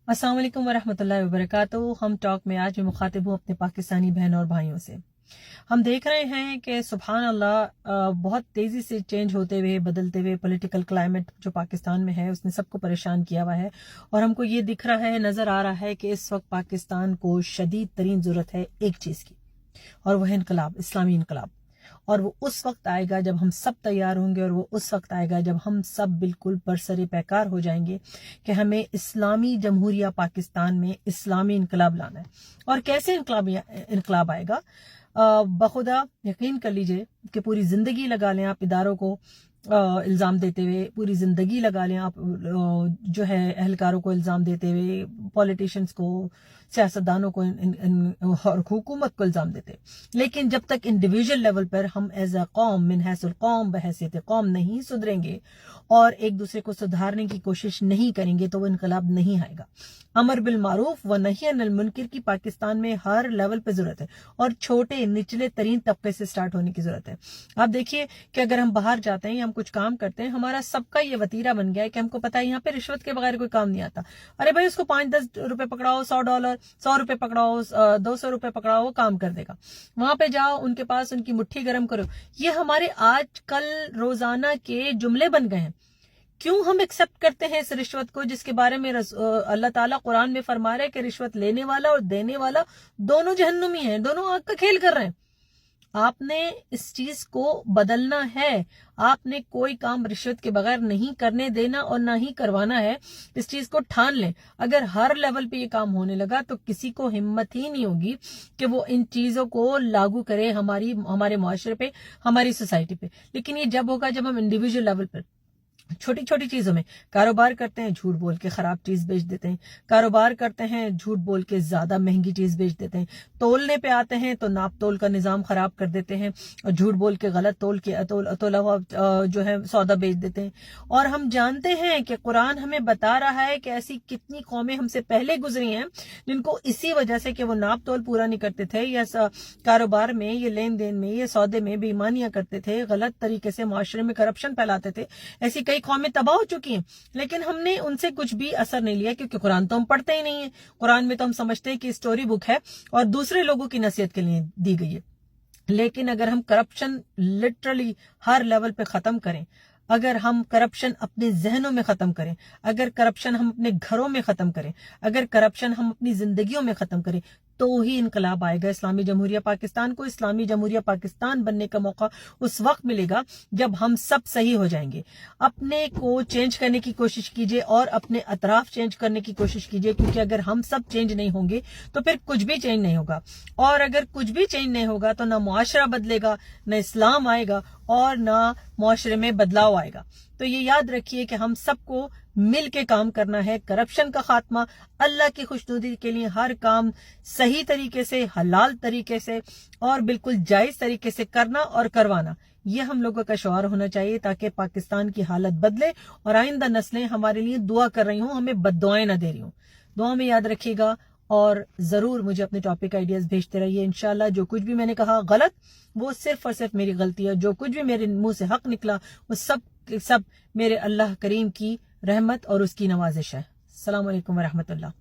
अस्सलाम वालेकुम वरहमतुल्लाहि वबरकातुहू। हम टॉक में आज मैं मुखातिब हूँ अपने पाकिस्तानी बहन और भाइयों से। हम देख रहे हैं कि सुभान अल्लाह बहुत तेज़ी से चेंज होते हुए बदलते हुए पॉलिटिकल क्लाइमेट जो पाकिस्तान में है उसने सबको परेशान किया हुआ है, और हमको ये दिख रहा है, नज़र आ रहा है कि इस वक्त पाकिस्तान को शदीद तरीन ज़रूरत है एक चीज़ की, और वह इनकलाब, इस्लामी इनकलाब। और वो उस वक्त आएगा जब हम सब तैयार होंगे, और वो उस वक्त आएगा जब हम सब बिल्कुल बरसरे पैकार हो जाएंगे कि हमें इस्लामी जमहूरिया पाकिस्तान में इस्लामी इनकलाब लाना है। और कैसे इनकलाब आएगा? बखुदा यकीन कर लीजिए कि पूरी ज़िंदगी लगा लें आप इदारों को इल्ज़ाम देते हुए, पूरी ज़िंदगी लगा लें आप जो है एहलकारों को इल्ज़ाम देते हुए, पॉलिटिशियंस को, सियासतदानों को और हुकूमत को इल्ज़ाम देते, लेकिन जब तक इंडिविजुअल लेवल पर हम एज अ कौम मिन हैसुल कौम बहैसियत कौम नहीं सुधरेंगे और एक दूसरे को सुधारने की कोशिश नहीं करेंगे तो वो इनकलाब नहीं आएगा। अमर बिल मारूफ व नही अनिल मुनकर की पाकिस्तान में हर लेवल पे जरूरत है, और छोटे निचले तरीन तबके से स्टार्ट होने की जरूरत है। आप देखिए कि अगर हम बाहर जाते हैं, हम कुछ काम करते हैं, हमारा सबका ये वतीरा बन गया है कि हमको पता है यहाँ पे रिश्वत के बगैर कोई काम नहीं आता। अरे भाई, उसको $5-10 रुपए पकड़ाओ, $100, $100 पकड़ाओ, $200 पकड़ाओ, वो काम कर देगा। वहां पे जाओ, उनके पास उनकी मुट्ठी गर्म करो। ये हमारे आजकल रोजाना के जुमले बन गए हैं। क्यों हम एक्सेप्ट करते हैं इस रिश्वत को, जिसके बारे में अल्लाह ताला कुरान में फरमा रहा है कि रिश्वत लेने वाला और देने वाला दोनों जहन्नुमी हैं, दोनों आग का खेल कर रहे हैं। आपने इस चीज को बदलना है। आपने कोई काम रिश्वत के बगैर नहीं करने देना और ना ही करवाना है। इस चीज को ठान लें। अगर हर लेवल पे ये काम होने लगा तो किसी को हिम्मत ही नहीं होगी कि वो इन चीजों को लागू करे हमारे मुआशरे पे, हमारी सोसाइटी पे। लेकिन ये जब होगा जब हम इंडिविजुअल लेवल पर छोटी छोटी चीजों में कारोबार करते हैं, झूठ बोल के खराब चीज बेच देते हैं, कारोबार करते हैं, झूठ बोल के ज्यादा महंगी चीज बेच देते हैं, तोलने पे आते हैं तो नाप तोल का निजाम खराब कर देते हैं और झूठ बोल के गलत तोल के तोला हुआ जो है सौदा बेच देते हैं। और हम जानते हैं कि कुरान हमें बता रहा है कि ऐसी कितनी कौमें हमसे पहले गुजरी हैं जिनको इसी वजह से कि वो नाप तोल पूरा नहीं करते थे, या कारोबार में, ये लेन देन में, ये सौदे में बेईमानियां करते थे, गलत तरीके से मुआशरे में करप्शन फैलाते थे, ऐसी कई कौमें तबाह हो चुकी हैं। लेकिन हमने उनसे कुछ भी असर नहीं लिया, क्योंकि कुरान तो हम पढ़ते ही नहीं है। कुरान में तो हम समझते हैं कि स्टोरी बुक है और दूसरे लोगों की नसीहत के लिए दी गई है। लेकिन अगर हम करप्शन लिटरली हर लेवल पे खत्म करें, अगर हम करप्शन अपने जहनों में खत्म करें, अगर करप्शन हम अपने घरों में खत्म करें, अगर करप्शन हम अपनी जिंदगियों में खत्म करें, तो ही इनकलाब आएगा इस्लामी जमहूरिया पाकिस्तान को। इस्लामी जमहूरिया पाकिस्तान बनने का मौका उस वक्त मिलेगा जब हम सब सही हो जाएंगे। अपने को चेंज करने की कोशिश कीजिए और अपने अतराफ चेंज करने की कोशिश कीजिए, क्योंकि अगर हम सब चेंज नहीं होंगे तो फिर कुछ भी चेंज नहीं होगा। और अगर कुछ भी चेंज नहीं होगा तो ना मुआशरा बदलेगा, ना इस्लाम आएगा और ना मुआशरे में बदलाव आएगा। तो ये याद रखिए कि हम सबको मिल के काम करना है। करप्शन का खात्मा, अल्लाह की खुशनुदी के लिए हर काम सही तरीके से, हलाल तरीके से और बिल्कुल जायज तरीके से करना और करवाना, ये हम लोगों का शौर होना चाहिए, ताकि पाकिस्तान की हालत बदले और आइंदा नस्लें हमारे लिए दुआ कर रही हूँ, हमें बद्दुआएं ना दे रही हूँ। दुआ में याद रखिएगा और जरूर मुझे अपने टॉपिक आइडियाज भेजते रहिए। इंशाल्लाह जो कुछ भी मैंने कहा गलत, वो सिर्फ और सिर्फ मेरी गलती है। जो कुछ भी मेरे मुंह से हक निकला वो सब मेरे अल्लाह करीम की रहमत और उसकी नवाजिश है। अस्सलाम वालेकुम वरहमतुल्लाह।